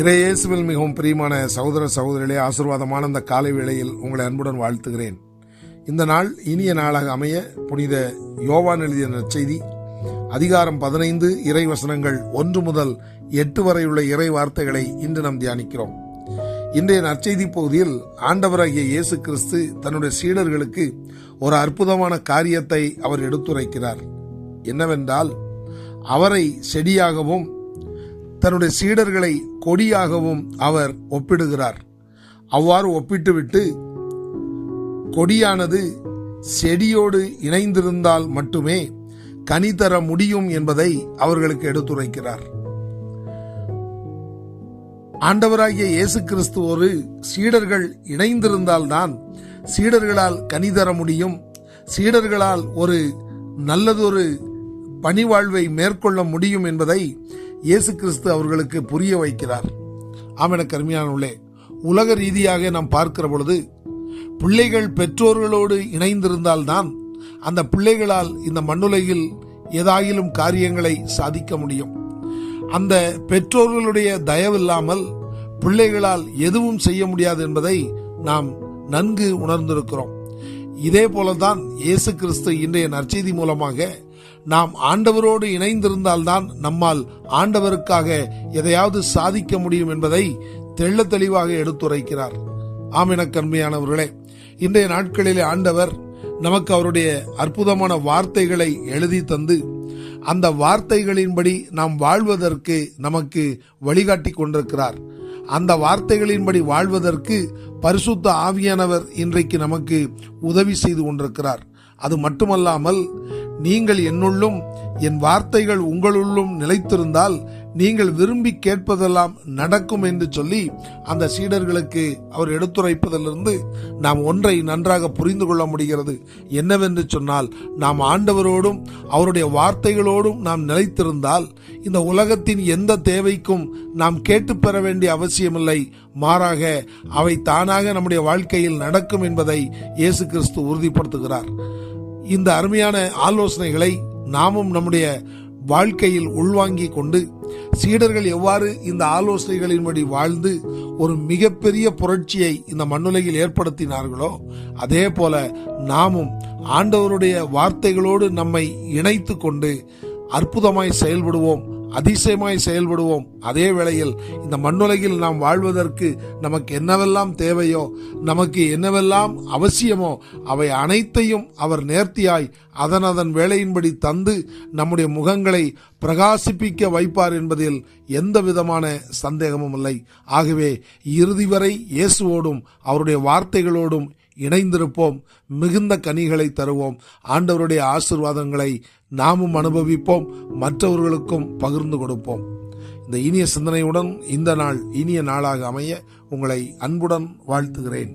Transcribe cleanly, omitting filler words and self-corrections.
இறையேசுவில் மிகவும் பிரியமான சகோதர சகோதரிகளே, ஆசீர்வாதமான இந்த காலை வேளையில் உங்களை அன்புடன் வாழ்த்துகிறேன். இந்த நாள் இனிய நாளாக அமைய புனித யோவான் எழுதிய நற்செய்தி அதிகாரம் 15 இறை வசனங்கள் 1 முதல் 8 வரை உள்ள இறை வார்த்தைகளை இன்று நாம் தியானிக்கிறோம். இன்றைய நற்செய்தி பகுதியில் ஆண்டவராகிய இயேசு கிறிஸ்து தன்னுடைய சீடர்களுக்கு ஒரு அற்புதமான காரியத்தை அவர் எடுத்துரைக்கிறார். என்னவென்றால், அவரை செடியாகவும் தன்னுடைய சீடர்களை கொடியாகவும் அவர் ஒப்பிடுகிறார். அவ்வாறு ஒப்பிட்டுவிட்டு, கொடியானது செடியோடு இணைந்திருந்தால் மட்டுமே கனி தர முடியும் என்பதை அவர்களுக்கு எடுத்துரைக்கிறார். ஆண்டவராகிய இயேசு கிறிஸ்துவோடு சீடர்கள் இணைந்திருந்தால்தான் சீடர்களால் கனி தர முடியும், சீடர்களால் ஒரு நல்லதொரு பணிவாழ்வை மேற்கொள்ள முடியும் என்பதை இயேசு கிறிஸ்து அவர்களுக்கு புரிய வைக்கிறார். ஆமென கருமையானவர்களே, உலக ரீதியாக நாம் பார்க்கிற பொழுது பிள்ளைகள் பெற்றோர்களோடு இணைந்திருந்தால்தான் அந்த பிள்ளைகளால் இந்த மண்ணுலகில் ஏதாயிலும் காரியங்களை சாதிக்க முடியும். அந்த பெற்றோர்களுடைய தயவில்லாமல் பிள்ளைகளால் எதுவும் செய்ய முடியாது என்பதை நாம் நன்கு உணர்ந்திருக்கிறோம். இதே போலதான் இயேசு கிறிஸ்து இன்றைய நற்செய்தி மூலமாக நாம் ஆண்டவரோடு இணைந்திருந்தால்தான் நம்மால் ஆண்டவருக்காக எதையாவது சாதிக்க முடியும் என்பதை தெள்ள தெளிவாக எடுத்துரைக்கிறார். ஆமென கண்மையானவர்களே, இன்றைய நாட்களிலே ஆண்டவர் நமக்கு அவருடைய அற்புதமான வார்த்தைகளை எழுதி தந்து அந்த வார்த்தைகளின்படி நாம் வாழ்வதற்கு நமக்கு வழிகாட்டி கொண்டிருக்கிறார். அந்த வார்த்தைகளின்படி வாழ்வதற்கு பரிசுத்த ஆவியானவர் இன்றைக்கு நமக்கு உதவி செய்து கொண்டிருக்கிறார். அது மட்டுமல்லாமல், நீங்கள் என்னுள்ளும் என் வார்த்தைகள் உங்களுள்ளும் நிலைத்திருந்தால் நீங்கள் விரும்பி கேட்பதெல்லாம் நடக்கும் என்று சொல்லி அந்த சீடர்களுக்கு அவர் எடுத்துரைப்பதிலிருந்து நாம் ஒன்றை நன்றாக புரிந்து கொள்ள முடிகிறது. என்னவென்று சொன்னால், நாம் ஆண்டவரோடும் அவருடைய வார்த்தைகளோடும் நாம் நிலைத்திருந்தால் இந்த உலகத்தின் எந்த தேவைக்கும் நாம் கேட்டு பெற வேண்டிய அவசியமில்லை. மாறாக அவை தானாக நம்முடைய வாழ்க்கையில் நடக்கும் என்பதை இயேசு கிறிஸ்து உறுதிப்படுத்துகிறார். இந்த அருமையான ஆலோசனைகளை நாமும் நம்முடைய வாழ்க்கையில் உள்வாங்கிக் கொண்டு சீடர்கள் எவ்வாறு இந்த ஆலோசனைகளின்படி வாழ்ந்து ஒரு மிகப்பெரிய புரட்சியை இந்த மண்ணுலகில் ஏற்படுத்தினார்களோ, அதே போல நாமும் ஆண்டவருடைய வார்த்தைகளோடு நம்மை இணைத்து கொண்டு அற்புதமாய் செயல்படுவோம், அதிசயமாய் செயல்படுவோம். அதே வேளையில் இந்த மண்ணுலகில் நாம் வாழ்வதற்கு நமக்கு என்னவெல்லாம் தேவையோ, நமக்கு என்னவெல்லாம் அவசியமோ, அவை அனைத்தையும் அவர் நேர்த்தியாய் அதன் வேளையின்படி தந்து நம்முடைய முகங்களை பிரகாசிப்பிக்க வைப்பார் என்பதில் எந்த விதமான சந்தேகமும் இல்லை. ஆகவே இறுதி வரை இயேசுவோடும் அவருடைய வார்த்தைகளோடும் இணைந்திருப்போம், மிகுந்த கனிகளை தருவோம். ஆண்டவருடைய ஆசீர்வாதங்களை நாமும் அனுபவிப்போம், மற்றவர்களுக்கும் பகிர்ந்து கொடுப்போம். இந்த இனிய சிந்தனையுடன் இந்த நாள் இனிய நாளாக அமைய உங்களை அன்புடன் வாழ்த்துகிறேன்.